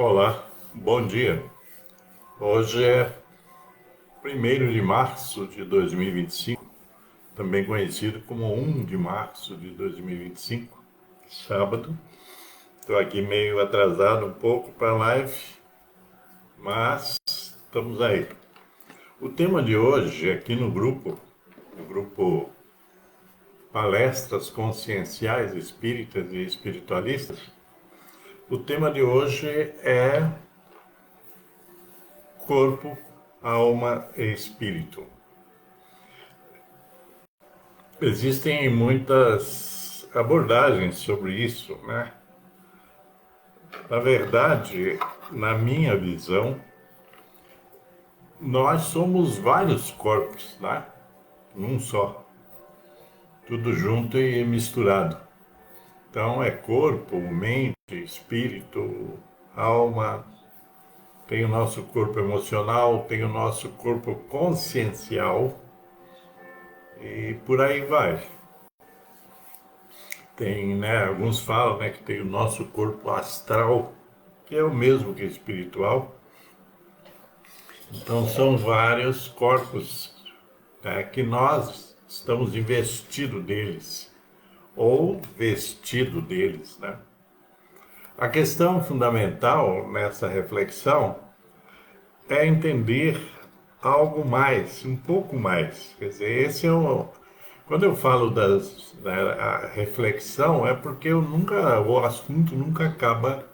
Olá, bom dia. Hoje é 1º de março de 2025, também conhecido como 1 de março de 2025, sábado. Estou aqui meio atrasado um pouco para a live, mas estamos aí. O tema de hoje aqui no grupo Palestras Conscienciais Espíritas e Espiritualistas, o tema de hoje é corpo, alma e espírito. Existem muitas abordagens sobre isso, né? Na verdade, na minha visão, nós somos vários corpos, né? Num só, tudo junto e misturado. Então é corpo, mente, espírito, alma, tem o nosso corpo emocional, tem o nosso corpo consciencial e por aí vai. Tem, né, alguns falam, né, que tem o nosso corpo astral, que é o mesmo que espiritual. Então são vários corpos, né, que nós estamos investidos deles, ou vestido deles, né? A questão fundamental nessa reflexão é entender algo mais, um pouco mais. Quer dizer, quando eu falo da reflexão, é porque o assunto nunca acaba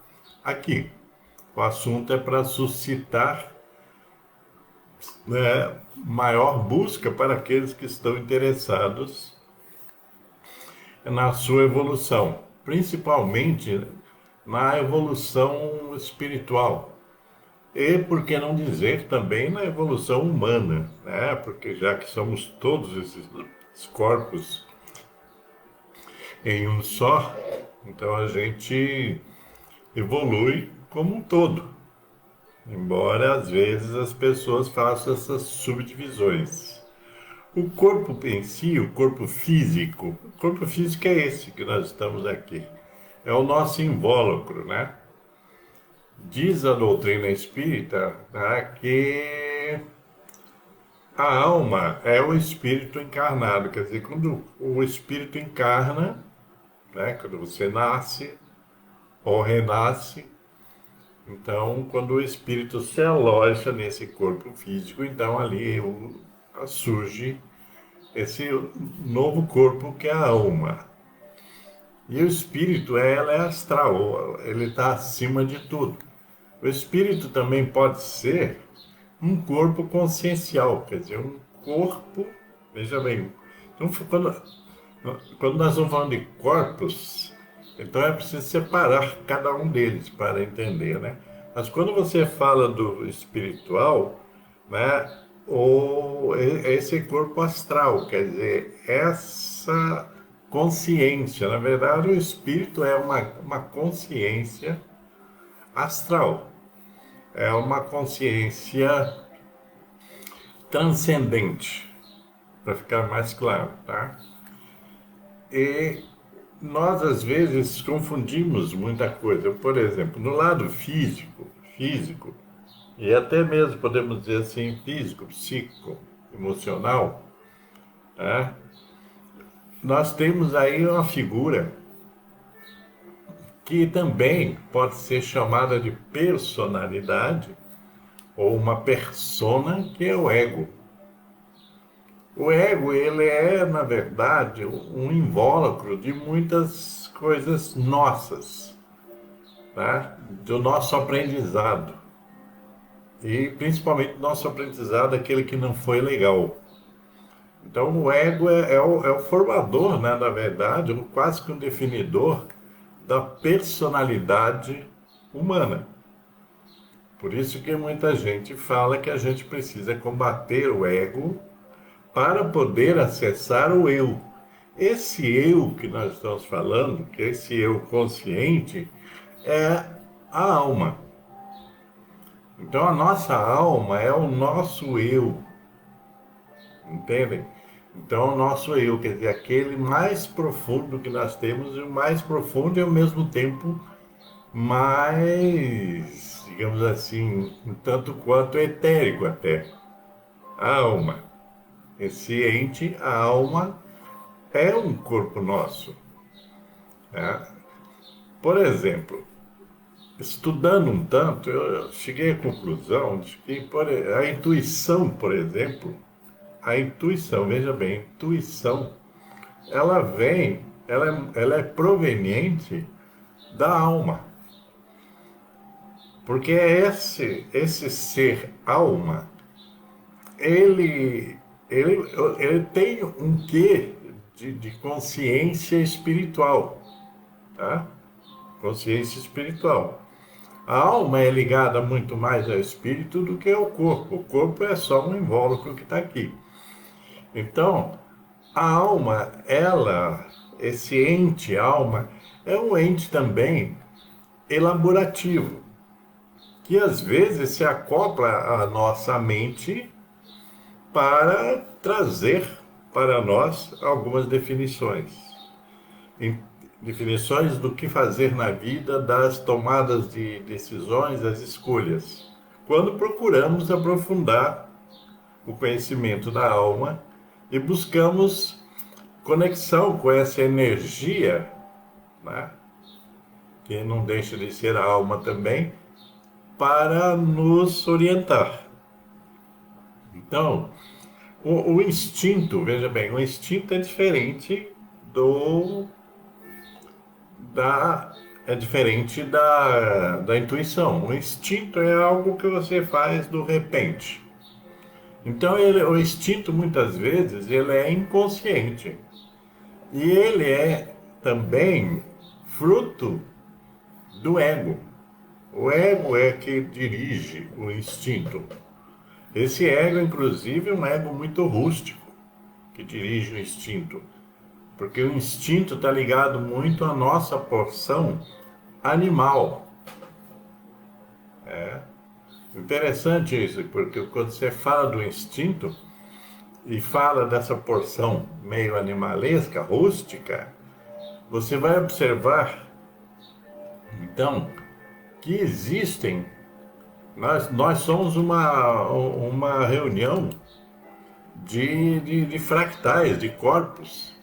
aqui. O assunto é para suscitar, né, maior busca para aqueles que estão interessados na sua evolução, principalmente na evolução espiritual. E, por que não dizer, também na evolução humana, né? Porque já que somos todos esses corpos em um só, então a gente evolui como um todo, embora às vezes as pessoas façam essas subdivisões. O corpo em si, o corpo físico é esse que nós estamos aqui, é o nosso invólucro, né? Diz a doutrina espírita, né, que a alma é o espírito encarnado, quer dizer, quando o espírito encarna, né, quando você nasce ou renasce, então quando o espírito se aloja nesse corpo físico, então ali surge esse novo corpo que é a alma. E o espírito, ela é astral, ele está acima de tudo. O espírito também pode ser um corpo consciencial, quer dizer, um corpo, veja bem, então, quando nós estamos falando de corpos, então é preciso separar cada um deles para entender, né? Mas quando você fala do espiritual, né, esse corpo astral, quer dizer, essa consciência, na verdade, o espírito é uma consciência astral, é uma consciência transcendente, para ficar mais claro, tá? E nós às vezes confundimos muita coisa. Por exemplo, no lado físico e até mesmo podemos dizer assim, físico, psíquico, emocional, né? Nós temos aí uma figura que também pode ser chamada de personalidade ou uma persona, que é o ego. O ego, ele é, na verdade, um invólucro de muitas coisas nossas, tá? Do nosso aprendizado. E principalmente do nosso aprendizado, aquele que não foi legal. Então, o ego é o formador, né, na verdade, quase que um definidor da personalidade humana. Por isso que muita gente fala que a gente precisa combater o ego para poder acessar o eu. Esse eu que nós estamos falando, que é esse eu consciente, é a alma. Então a nossa alma é o nosso eu, entendem? Então o nosso eu, quer dizer, aquele mais profundo que nós temos, e o mais profundo e ao mesmo tempo mais, digamos assim, um tanto quanto etérico até. A alma. Esse ente, a alma, é um corpo nosso. Né? Por exemplo, estudando um tanto, eu cheguei à conclusão de que a intuição, por exemplo, a intuição, veja bem, a intuição, ela é proveniente da alma. Porque esse ser alma, ele, ele, ele tem um quê de consciência espiritual, tá? Consciência espiritual. A alma é ligada muito mais ao espírito do que ao corpo. O corpo é só um invólucro que está aqui. Então, a alma, esse ente alma, é um ente também elaborativo, que às vezes se acopla à nossa mente para trazer para nós algumas definições. Definições do que fazer na vida, das tomadas de decisões, das escolhas. Quando procuramos aprofundar o conhecimento da alma e buscamos conexão com essa energia, né, que não deixa de ser a alma também, para nos orientar. Então, o instinto, veja bem, o instinto é diferente do da é diferente da intuição. O instinto é algo que você faz do repente. Então, o instinto muitas vezes ele é inconsciente e ele é também fruto do ego. O ego é que dirige o instinto. Esse ego, inclusive, é um ego muito rústico que dirige o instinto, porque o instinto está ligado muito à nossa porção animal. É interessante isso, porque quando você fala do instinto e fala dessa porção meio animalesca, rústica, você vai observar, então, que existem. Nós somos uma reunião de fractais, de corpos.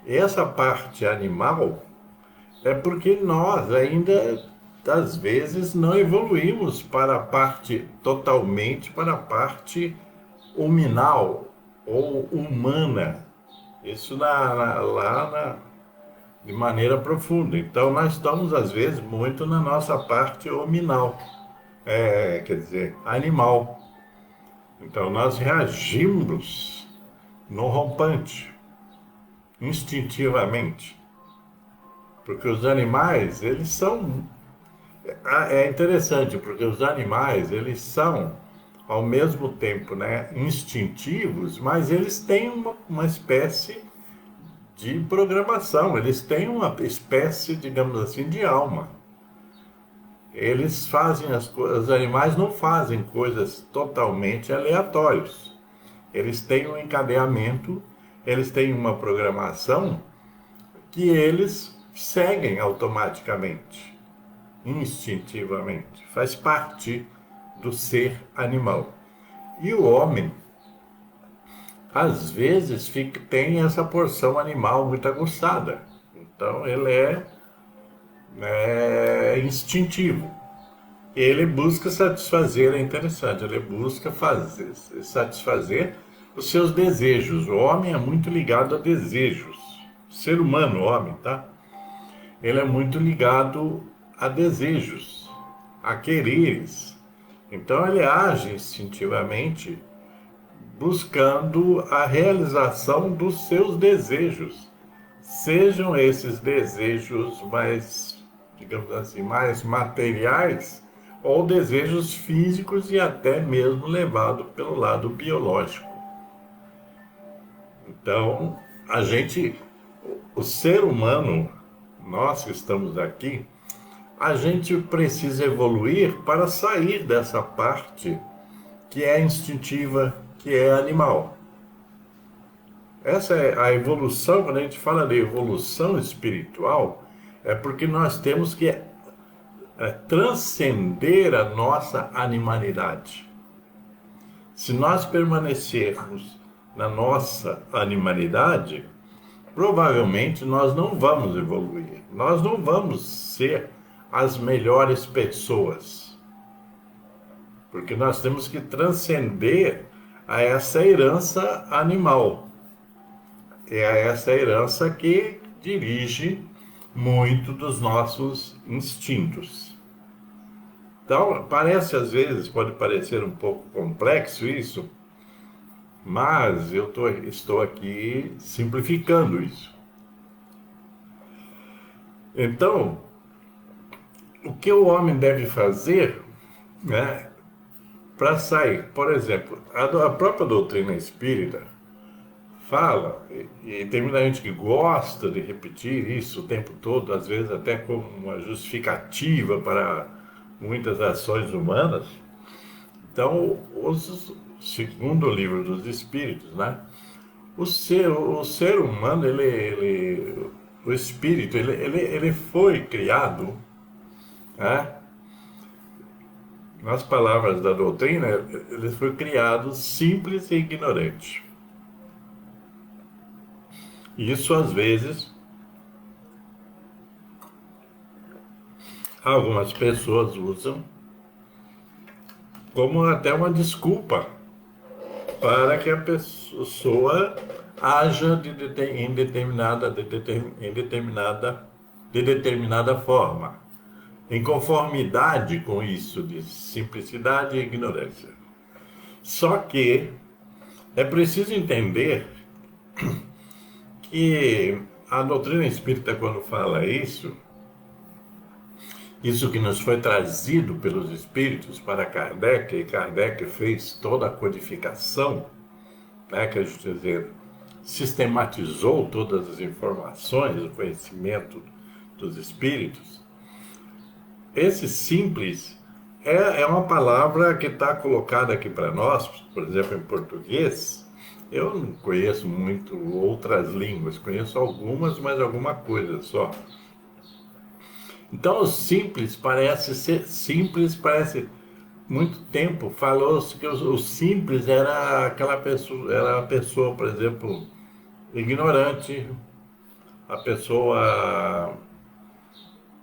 E essa parte animal é porque nós ainda, às vezes, não evoluímos para a parte totalmente, para a parte huminal ou humana. Isso de maneira profunda. Então, nós estamos, às vezes, muito na nossa parte hominal, quer dizer, animal. Então, nós reagimos no rompante, instintivamente. Porque os animais, eles são. É interessante, porque os animais, eles são, ao mesmo tempo, né, instintivos, mas eles têm uma espécie de programação, eles têm uma espécie, digamos assim, de alma. Eles fazem as coisas, os animais não fazem coisas totalmente aleatórias. Eles têm um encadeamento, eles têm uma programação que eles seguem automaticamente, instintivamente. Faz parte do ser animal. E o homem, às vezes, tem essa porção animal muito aguçada. Então, ele é instintivo. Ele busca satisfazer, é interessante, ele busca satisfazer os seus desejos. O homem é muito ligado a desejos. O ser humano, o homem, tá? Ele é muito ligado a desejos, a quereres. Então ele age instintivamente buscando a realização dos seus desejos. Sejam esses desejos mais, digamos assim, mais materiais ou desejos físicos e até mesmo levado pelo lado biológico. Então, o ser humano, nós que estamos aqui, a gente precisa evoluir para sair dessa parte que é instintiva, que é animal. Essa é a evolução. Quando a gente fala de evolução espiritual, é porque nós temos que transcender a nossa animalidade. Se nós permanecermos na nossa animalidade, provavelmente nós não vamos evoluir, nós não vamos ser as melhores pessoas, porque nós temos que transcender a essa herança animal. É essa herança que dirige muito dos nossos instintos. Então, parece às vezes, pode parecer um pouco complexo isso, mas estou aqui simplificando isso. Então, o que o homem deve fazer, né, para sair? Por exemplo, a própria doutrina espírita fala, e tem muita gente que gosta de repetir isso o tempo todo, às vezes até como uma justificativa para muitas ações humanas. Então, segundo o livro dos Espíritos, né, o ser humano, o espírito, ele foi criado, né, nas palavras da doutrina, ele foi criado simples e ignorante. Isso, às vezes, algumas pessoas usam como até uma desculpa para que a pessoa haja de determinada forma, em conformidade com isso de simplicidade e ignorância. Só que é preciso entender que a doutrina espírita, quando fala isso que nos foi trazido pelos espíritos para Kardec, e Kardec fez toda a codificação, né, quer dizer, sistematizou todas as informações, o conhecimento dos espíritos. Esse simples é uma palavra que está colocada aqui para nós, por exemplo, em português. Eu não conheço muito outras línguas, conheço algumas, mas alguma coisa só. Então, o simples parece muito tempo falou-se que o simples era a pessoa, por exemplo, ignorante, a pessoa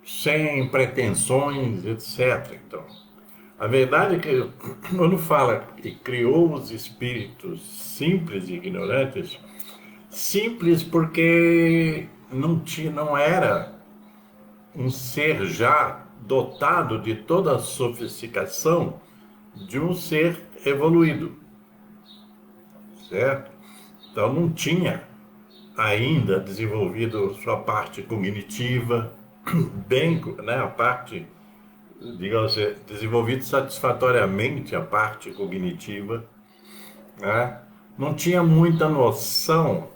sem pretensões, etc. Então, a verdade é que quando fala que criou os espíritos simples e ignorantes, simples porque não era um ser já dotado de toda a sofisticação de um ser evoluído, certo? Então não tinha ainda desenvolvido sua parte cognitiva, bem, né, a parte, digamos assim, desenvolvido satisfatoriamente a parte cognitiva, né? Não tinha muita noção,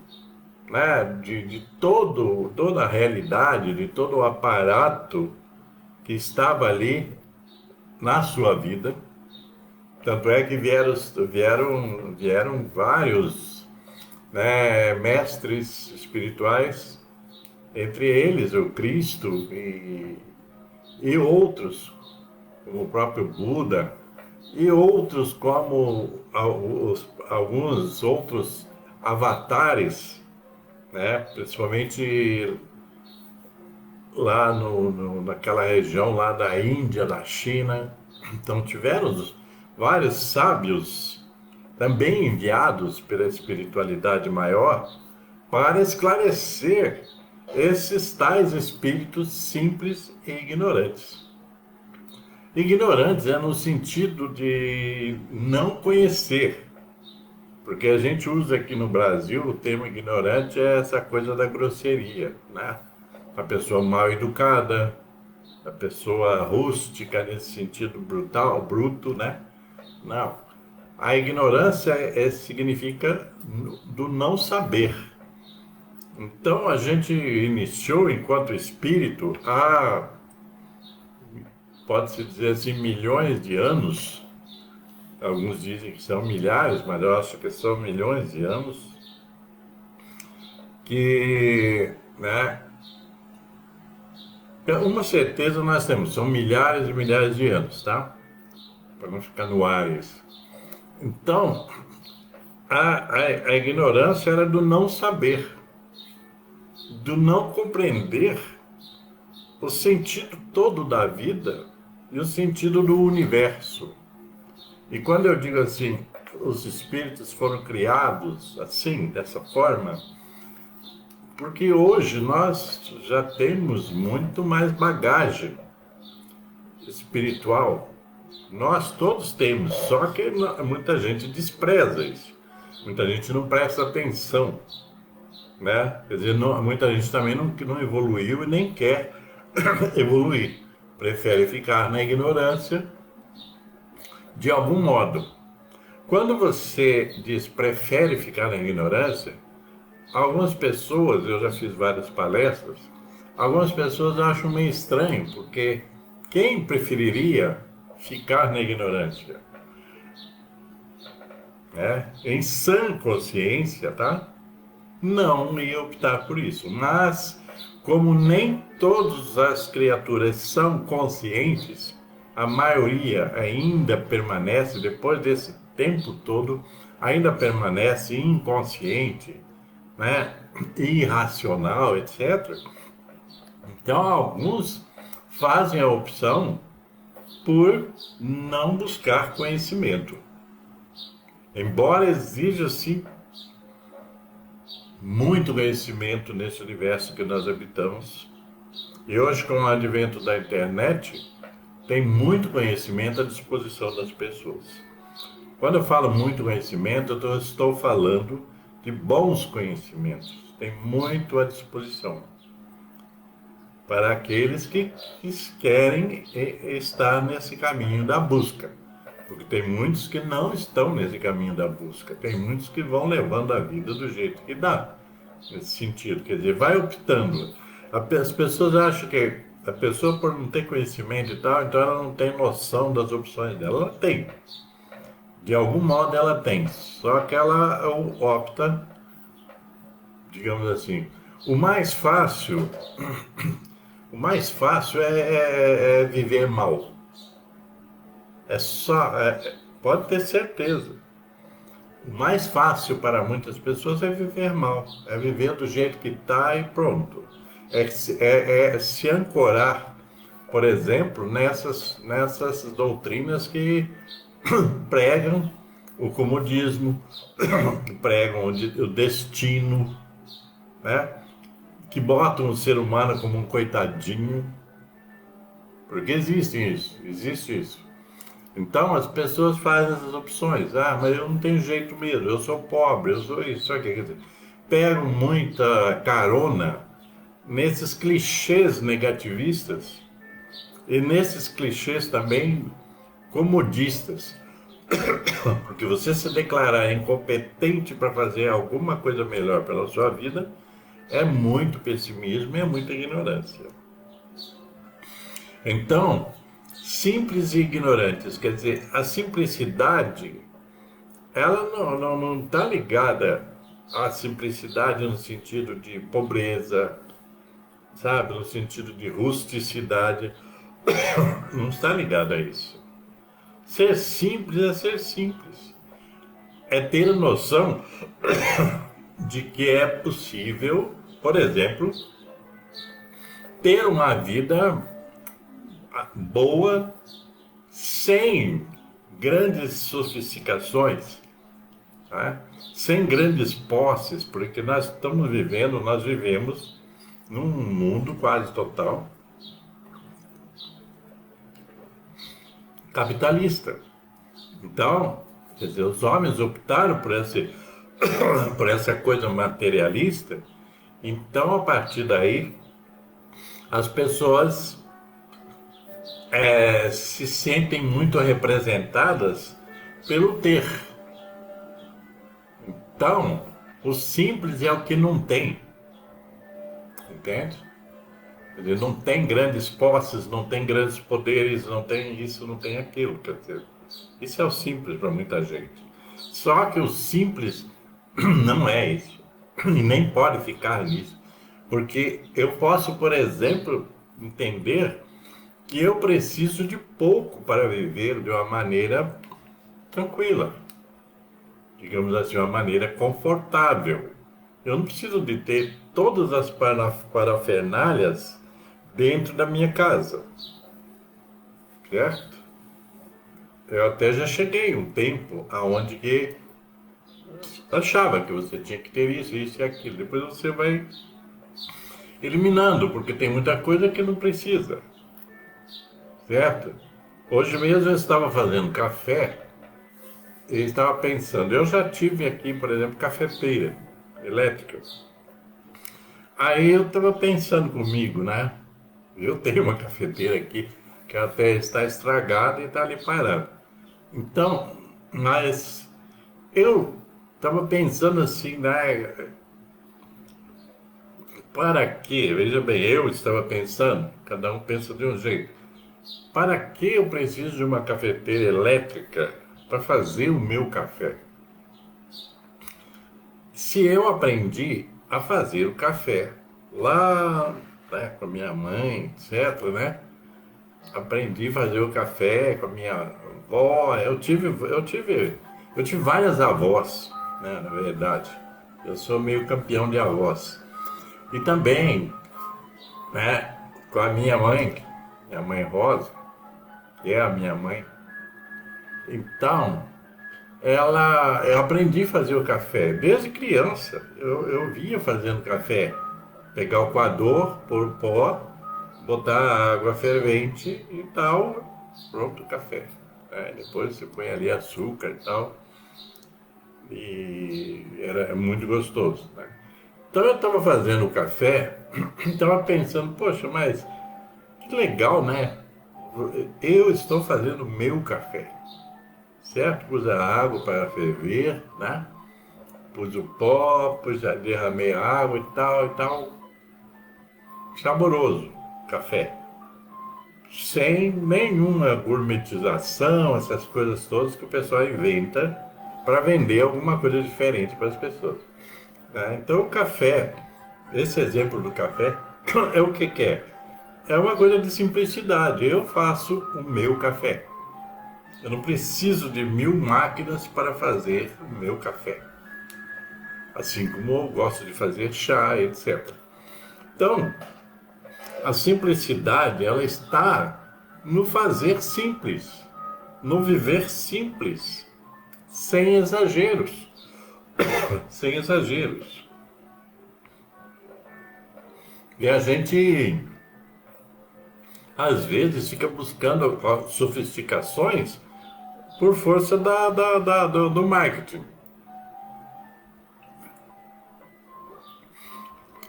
né, de toda a realidade, de todo o aparato que estava ali na sua vida. Tanto é que vieram vários, né, mestres espirituais, entre eles o Cristo e outros, como o próprio Buda, e outros como alguns outros avatares, né, principalmente lá naquela região lá da Índia, da China. Então tiveram vários sábios também enviados pela espiritualidade maior para esclarecer esses tais espíritos simples e ignorantes. Ignorantes é no sentido de não conhecer, porque a gente usa aqui no Brasil o termo ignorante é essa coisa da grosseria, né? A pessoa mal educada, a pessoa rústica nesse sentido brutal, bruto, né? Não. A ignorância significa do não saber. Então a gente iniciou enquanto espírito há, pode-se dizer assim, milhões de anos. Alguns dizem que são milhares, mas eu acho que são milhões de anos. Que, né, Uma certeza nós temos, são milhares e milhares de anos, tá? Para não ficar no ar isso. Então, a ignorância era do não saber, do não compreender o sentido todo da vida e o sentido do universo. E quando eu digo assim, os espíritos foram criados assim, dessa forma, porque hoje nós já temos muito mais bagagem espiritual. Nós todos temos, só que muita gente despreza isso. Muita gente não presta atenção, né? Quer dizer, muita gente também não evoluiu e nem quer evoluir. Prefere ficar na ignorância de algum modo. Quando você diz prefere ficar na ignorância, algumas pessoas, eu já fiz várias palestras, algumas pessoas acham meio estranho, porque quem preferiria ficar na ignorância? Em sã consciência, tá? Não ia optar por isso. Mas, como nem todas as criaturas são conscientes, a maioria ainda permanece, depois desse tempo todo, ainda permanece inconsciente, né? Irracional, etc. Então, alguns fazem a opção por não buscar conhecimento. Embora exija-se muito conhecimento nesse universo que nós habitamos, e hoje, com o advento da internet, tem muito conhecimento à disposição das pessoas. Quando eu falo muito conhecimento, eu estou falando de bons conhecimentos. Tem muito à disposição para aqueles que querem estar nesse caminho da busca. Porque tem muitos que não estão nesse caminho da busca. Tem muitos que vão levando a vida do jeito que dá. Nesse sentido, quer dizer, vai optando. As pessoas acham que a pessoa, por não ter conhecimento e tal, então ela não tem noção das opções dela. Ela tem. De algum modo ela tem. Só que ela opta, digamos assim, o mais fácil é viver mal. Pode ter certeza. O mais fácil para muitas pessoas é viver mal. É viver do jeito que está e pronto. É se ancorar, por exemplo, nessas doutrinas que pregam o comodismo, que pregam o destino, né? Que botam o ser humano como um coitadinho. Porque existe isso. Então as pessoas fazem essas opções. Ah, mas eu não tenho jeito mesmo, eu sou pobre, eu sou isso, aqui. Quer dizer, pegam muita carona nesses clichês negativistas e nesses clichês também comodistas. Porque você se declarar incompetente para fazer alguma coisa melhor pela sua vida é muito pessimismo e é muita ignorância. Então, simples e ignorantes, quer dizer, a simplicidade, ela não está ligada à simplicidade no sentido de pobreza, sabe, no sentido de rusticidade, não está ligada a isso. Ser simples é ser simples, é ter a noção de que é possível, por exemplo, ter uma vida boa, sem grandes sofisticações, tá? Sem grandes posses, porque nós vivemos num mundo quase total capitalista. Então, quer dizer, os homens optaram por essa coisa materialista. Então, a partir daí, as pessoas se sentem muito representadas pelo ter. Então, o simples é o que não tem. Entende? Ele não tem grandes posses, não tem grandes poderes, não tem isso, não tem aquilo. Quer dizer, isso é o simples para muita gente. Só que o simples não é isso. E nem pode ficar nisso. Porque eu posso, por exemplo, entender que eu preciso de pouco para viver de uma maneira tranquila, digamos assim, uma maneira confortável. Eu não preciso de ter todas as parafernálias dentro da minha casa, certo? Eu até já cheguei um tempo aonde que achava que você tinha que ter isso e aquilo. Depois você vai eliminando, porque tem muita coisa que não precisa, certo? Hoje mesmo eu estava fazendo café e estava pensando, eu já tive aqui, por exemplo, cafeteira elétrica. Aí eu estava pensando comigo, né? Eu tenho uma cafeteira aqui que até está estragada e está ali parada. Então, mas eu estava pensando assim, né? Para que, veja bem, eu estava pensando, cada um pensa de um jeito. Para que eu preciso de uma cafeteira elétrica para fazer o meu café? Se eu aprendi a fazer o café lá, né, com a minha mãe, etc, né? Aprendi a fazer o café com a minha avó. Eu tive várias avós, né, na verdade. Eu sou meio campeão de avós. E também, né, com a minha mãe Rosa, que é a minha mãe. Então, eu aprendi a fazer o café desde criança. Eu via fazendo café, pegar o coador, pôr o pó, botar a água fervente e tal, pronto o café. Depois você põe ali açúcar e tal, e era muito gostoso, né? Então eu estava fazendo o café, estava pensando, poxa, mas que legal, né? Eu estou fazendo o meu café, certo? Pus a água para ferver, né? Pus o pó, derramei a água e tal. Saboroso café. Sem nenhuma gourmetização, essas coisas todas que o pessoal inventa para vender alguma coisa diferente para as pessoas, né? Então o café, esse exemplo do café, é o que é? É uma coisa de simplicidade. Eu faço o meu café. Eu não preciso de 1000 máquinas para fazer o meu café. Assim como eu gosto de fazer chá, etc. Então, a simplicidade, ela está no fazer simples, no viver simples, sem exageros, sem exageros. E a gente, às vezes, fica buscando sofisticações por força do marketing,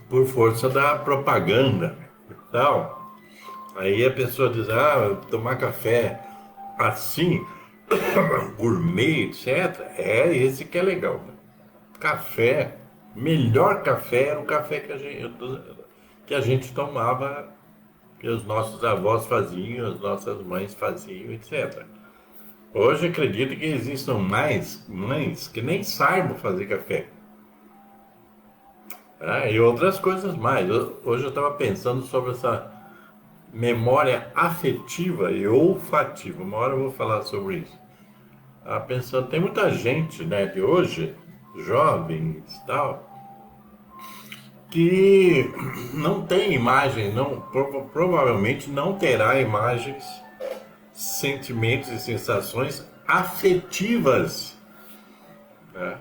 por força da propaganda e tal. Aí a pessoa diz, tomar café assim, gourmet, etc. É esse que é legal. Café, melhor café era o café que a gente tomava, que os nossos avós faziam, as nossas mães faziam, etc. Hoje acredito que existam mais mães que nem saibam fazer café. E outras coisas mais. Hoje eu estava pensando sobre essa memória afetiva e olfativa. Uma hora eu vou falar sobre isso. Pensando, tem muita gente, né, de hoje, jovens e tal, que não tem imagem, não, provavelmente não terá imagens, sentimentos e sensações afetivas, né?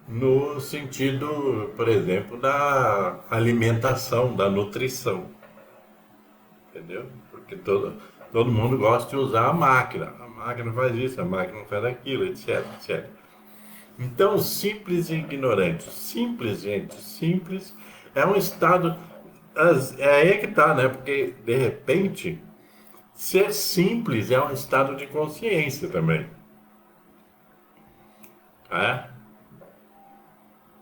No sentido, por exemplo, da alimentação, da nutrição, entendeu? Porque todo mundo gosta de usar a máquina. A máquina faz isso, a máquina faz aquilo, etc, etc. Então, simples e ignorante. Simples, gente, simples é um estado. É aí que tá, né? Porque, de repente, ser simples é um estado de consciência também. Né?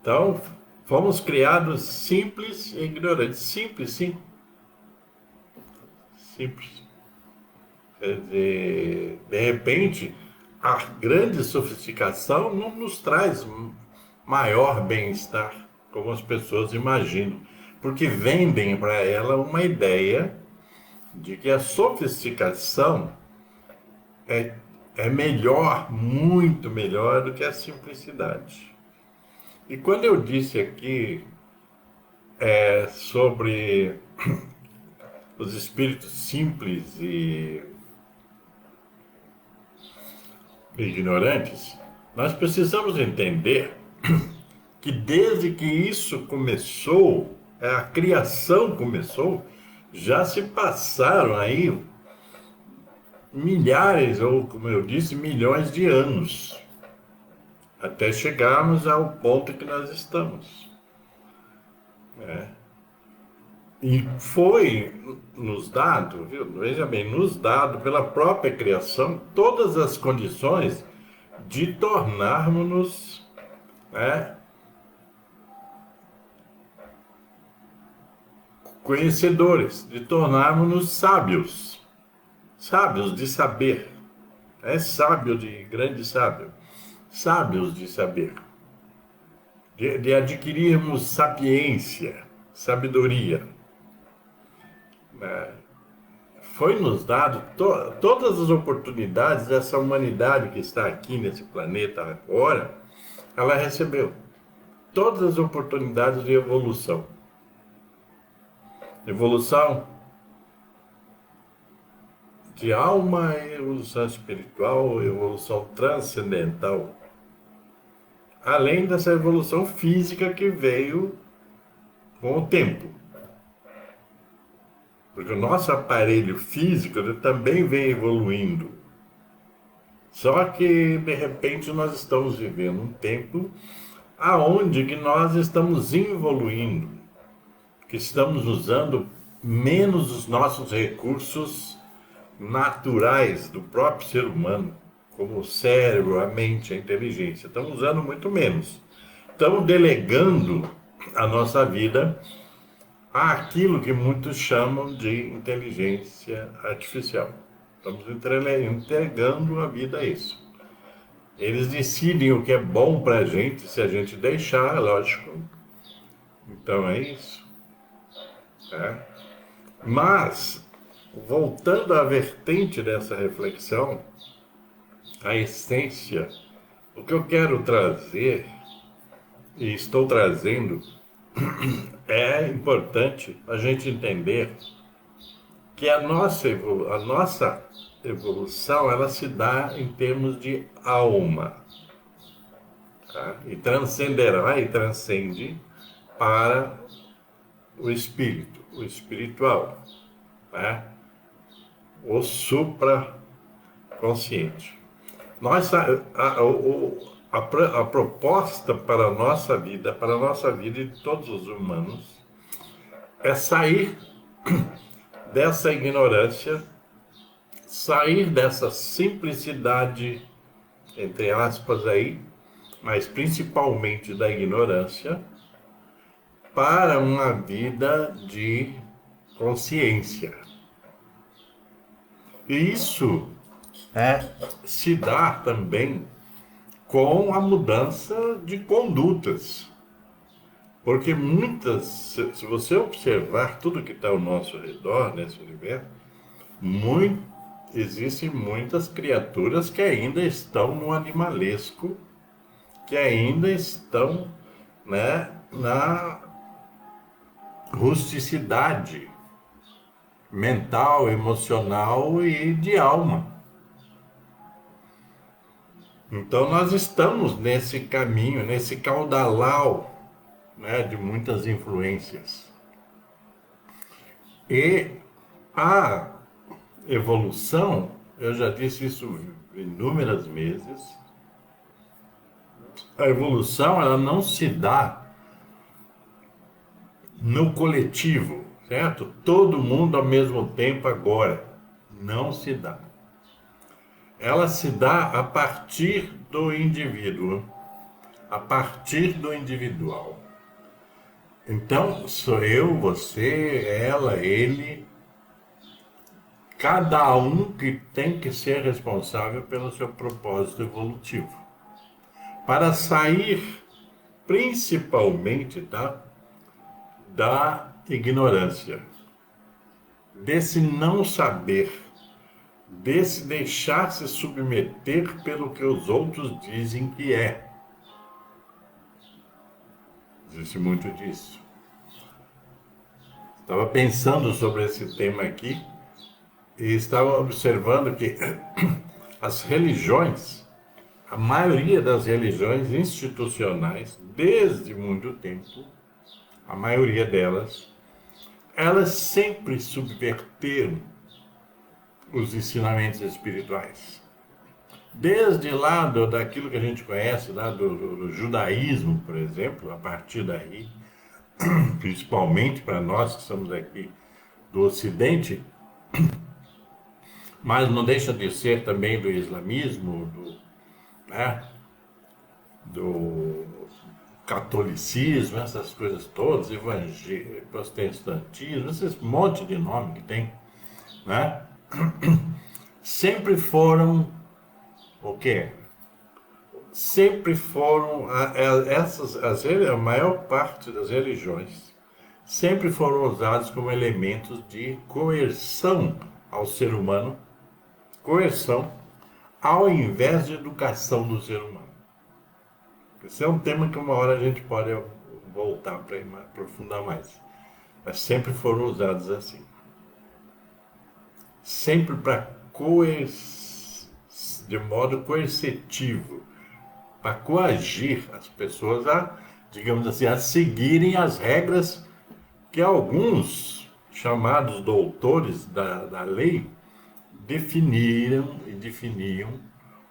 Então, fomos criados simples e ignorantes. Simples, sim. Simples. Quer dizer, de repente, a grande sofisticação não nos traz maior bem-estar, como as pessoas imaginam. porque vendem para ela uma ideia de que a sofisticação é, é melhor, muito melhor do que a simplicidade. E quando eu disse aqui sobre os espíritos simples e ignorantes, nós precisamos entender que desde que isso começou, a criação começou, já se passaram aí milhares, ou como eu disse, milhões de anos, até chegarmos ao ponto que nós estamos. E foi nos dado, viu? Veja bem, nos dado pela própria criação todas as condições de tornarmos-nos, né, conhecedores, de tornarmos-nos sábios, sábios de saber, sábio de grande sábio, sábios de saber, de adquirirmos sapiência, sabedoria. Foi nos dado todas as oportunidades dessa humanidade que está aqui nesse planeta agora, ela recebeu todas as oportunidades de evolução. Evolução de alma, evolução espiritual, evolução transcendental. Além dessa evolução física que veio com o tempo. Porque o nosso aparelho físico ele também vem evoluindo. Só que, de repente, nós estamos vivendo um tempo aonde que nós estamos evoluindo, que estamos usando menos os nossos recursos naturais do próprio ser humano, como o cérebro, a mente, a inteligência. Estamos usando muito menos. Estamos delegando a nossa vida àquilo que muitos chamam de inteligência artificial. Estamos entregando a vida a isso. Eles decidem o que é bom para a gente, se a gente deixar, lógico. Então é isso. Mas, voltando à vertente dessa reflexão, a essência, o que eu quero trazer, e estou trazendo, é importante a gente entender que a nossa evolução ela se dá em termos de alma, tá? E transcenderá e transcende para o espírito, o espiritual, né? O supraconsciente. A proposta para a nossa vida e de todos os humanos, é sair dessa ignorância, sair dessa simplicidade, entre aspas aí, mas principalmente da ignorância, para uma vida de consciência. E isso se dá também com a mudança de condutas. Porque se você observar tudo que está ao nosso redor, nesse universo, existem muitas criaturas que ainda estão no animalesco, que ainda estão, né, na rusticidade mental, emocional e de alma. Então nós estamos nesse caminho, nesse caudalau, né, de muitas influências. E a evolução, eu já disse isso inúmeras vezes, a evolução ela não se dá no coletivo, certo? Todo mundo ao mesmo tempo agora. Não se dá. Ela se dá a partir do indivíduo, a partir do individual. Então, sou eu, você, ela, ele, cada um que tem que ser responsável pelo seu propósito evolutivo. Para sair, principalmente, da ignorância, desse não saber, desse deixar se submeter pelo que os outros dizem que é. Existe muito disso. Estava pensando sobre esse tema aqui e estava observando que as religiões, a maioria das religiões institucionais, desde muito tempo, a maioria delas, elas sempre subverteram os ensinamentos espirituais. Desde lá daquilo que a gente conhece, lá do judaísmo, por exemplo, a partir daí, principalmente para nós que estamos aqui do Ocidente, mas não deixa de ser também do islamismo, né, do catolicismo, essas coisas todas, protestantismo, esse monte de nome que tem, né? Sempre foram o quê? Sempre foram a maior parte das religiões sempre foram usadas como elementos de coerção ao ser humano, coerção, ao invés de educação do ser humano. Esse é um tema que uma hora a gente pode voltar para aprofundar mais. Mas sempre foram usados assim. Sempre de modo coercitivo, para coagir as pessoas a, digamos assim, a seguirem as regras que alguns chamados doutores da lei definiram e definiam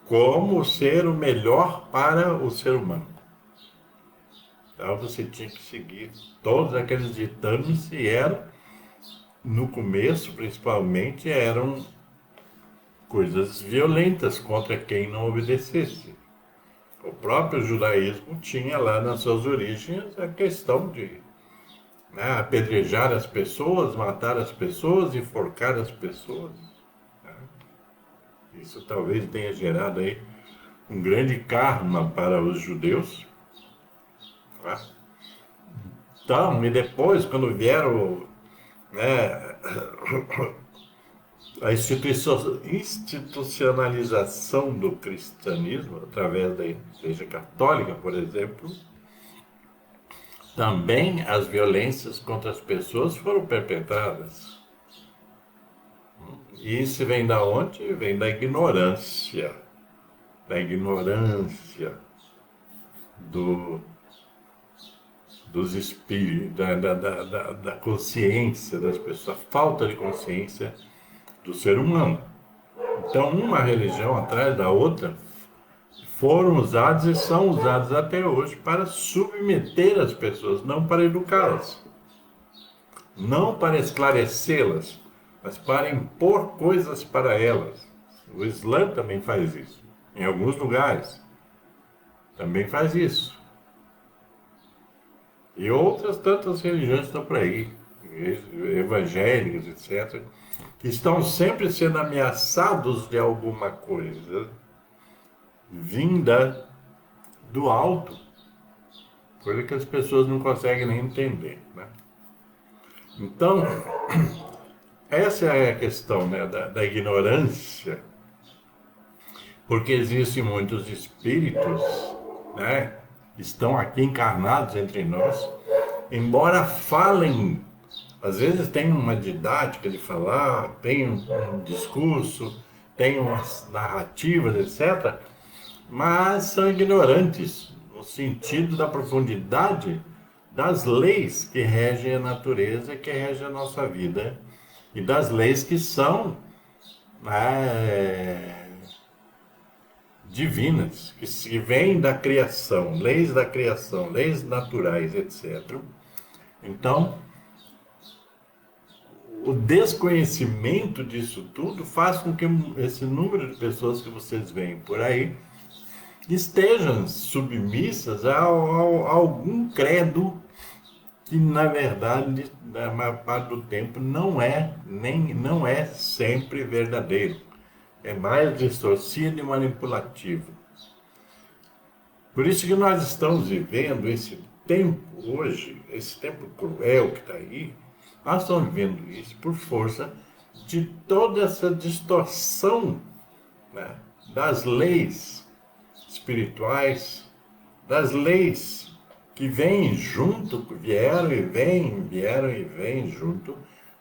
como ser o melhor para o ser humano. Então você tinha que seguir todos aqueles ditames e eram, no começo principalmente, eram coisas violentas contra quem não obedecesse. O próprio judaísmo tinha lá nas suas origens a questão de, né, apedrejar as pessoas, matar as pessoas, enforcar as pessoas. Isso talvez tenha gerado aí um grande karma para os judeus. Tá? Então, e depois, quando vieram, né, a institucionalização do cristianismo, através da Igreja Católica, por exemplo, também as violências contra as pessoas foram perpetradas. E isso vem da onde? Vem da ignorância. Da ignorância dos espíritos, da consciência das pessoas, a falta de consciência do ser humano. Então, uma religião atrás da outra foram usados e são usados até hoje para submeter as pessoas, não para educá-las, não para esclarecê-las, mas para impor coisas para elas. O Islã também faz isso, em alguns lugares também faz isso. E outras tantas religiões estão por aí, evangélicas, etc., que estão sempre sendo ameaçados de alguma coisa vinda do alto, coisa que as pessoas não conseguem nem entender, né? Então, essa é a questão, né, da ignorância, porque existem muitos espíritos, né, que estão aqui encarnados entre nós, embora falem, às vezes tem uma didática de falar, tem um discurso, tem umas narrativas, etc., mas são ignorantes no sentido da profundidade das leis que regem a natureza, que regem a nossa vida, e das leis que são divinas, que vêm da criação, leis naturais, etc. Então, o desconhecimento disso tudo faz com que esse número de pessoas que vocês veem por aí estejam submissas a algum credo que, na verdade, na maior parte do tempo, não é sempre verdadeiro. É mais distorcido e manipulativo. Por isso que nós estamos vivendo esse tempo hoje, esse tempo cruel que está aí, Nós estamos vivendo isso por força de toda essa distorção, né, das leis espirituais, das leis que vêm junto, vieram e vêm junto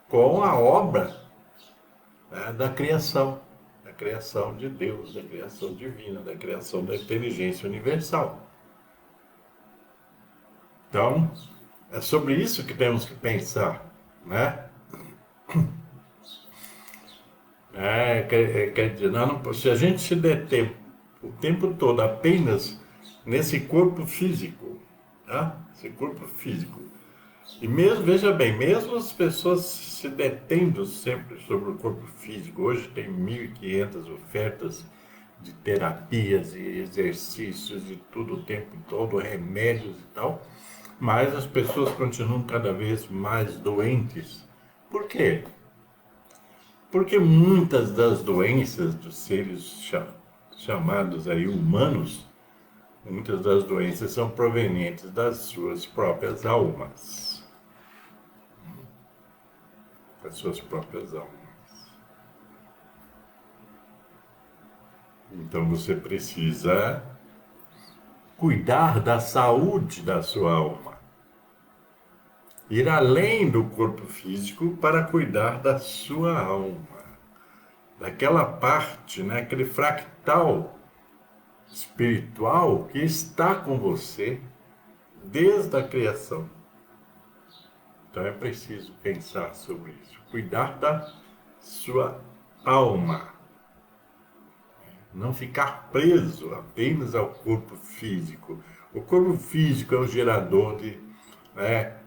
com a obra, né, da criação de Deus, da criação divina, da criação da inteligência universal. Então, é sobre isso que temos que pensar, né? Quer dizer, se a gente se deter o tempo todo apenas nesse corpo físico, tá? Esse corpo físico. E mesmo, veja bem, mesmo as pessoas se detendo sempre sobre o corpo físico, hoje tem 1.500 ofertas de terapias e exercícios e tudo o tempo todo, remédios e tal, mas as pessoas continuam cada vez mais doentes. Por quê? Porque muitas das doenças dos seres chamados aí humanos, muitas das doenças são provenientes das suas próprias almas. Das suas próprias almas. Então você precisa cuidar da saúde da sua alma. Ir além do corpo físico para cuidar da sua alma. Daquela parte, né, aquele fractal espiritual que está com você desde a criação. Então é preciso pensar sobre isso. Cuidar da sua alma. Não ficar preso apenas ao corpo físico. O corpo físico é o gerador de... é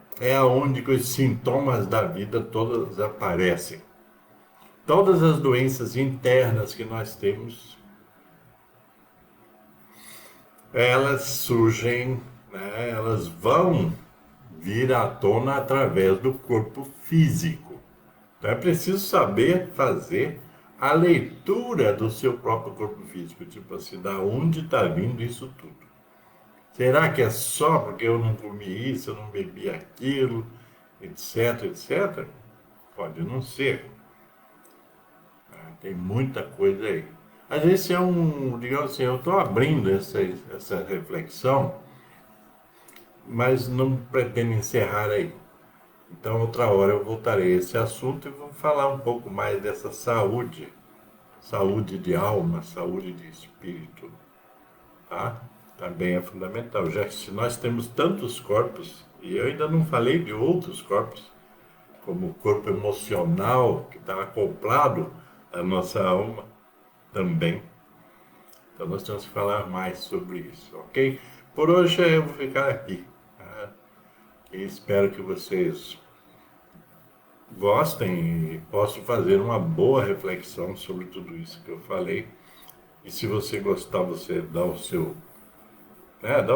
onde os sintomas da vida todas aparecem. Todas as doenças internas que nós temos, elas surgem, né, elas vão vir à tona através do corpo físico. Então é preciso saber fazer a leitura do seu próprio corpo físico, tipo assim, da onde está vindo isso tudo. Será que é só porque eu não comi isso, eu não bebi aquilo, etc, etc? Pode não ser. Tem muita coisa aí. Mas esse é digamos assim, eu estou abrindo essa reflexão, mas não pretendo encerrar aí. Então, outra hora eu voltarei a esse assunto e vou falar um pouco mais dessa saúde. Saúde de alma, saúde de espírito. Tá? Também é fundamental. Já que se nós temos tantos corpos, e eu ainda não falei de outros corpos, como o corpo emocional, que está acoplado à nossa alma também. Então nós temos que falar mais sobre isso, ok? Por hoje eu vou ficar aqui. Tá? E espero que vocês gostem e possam fazer uma boa reflexão sobre tudo isso que eu falei. E se você gostar, você dá o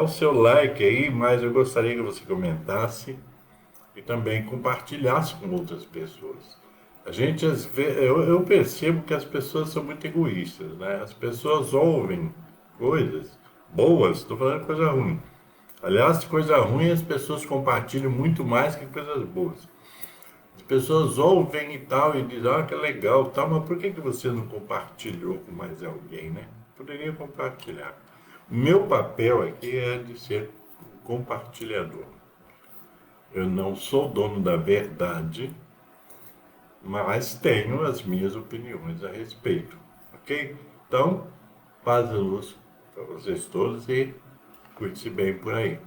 seu like aí, mas eu gostaria que você comentasse e também compartilhasse com outras pessoas. A gente, eu percebo que as pessoas são muito egoístas, né? As pessoas ouvem coisas boas, estou falando coisa ruim. Aliás, coisa ruim as pessoas compartilham muito mais que coisas boas. As pessoas ouvem e tal e dizem, que legal, tal, mas por que você não compartilhou com mais alguém, né? Poderia compartilhar. O meu papel aqui é de ser um compartilhador. Eu não sou dono da verdade, mas tenho as minhas opiniões a respeito, ok? Então, paz e luz para vocês todos e cuide-se bem por aí.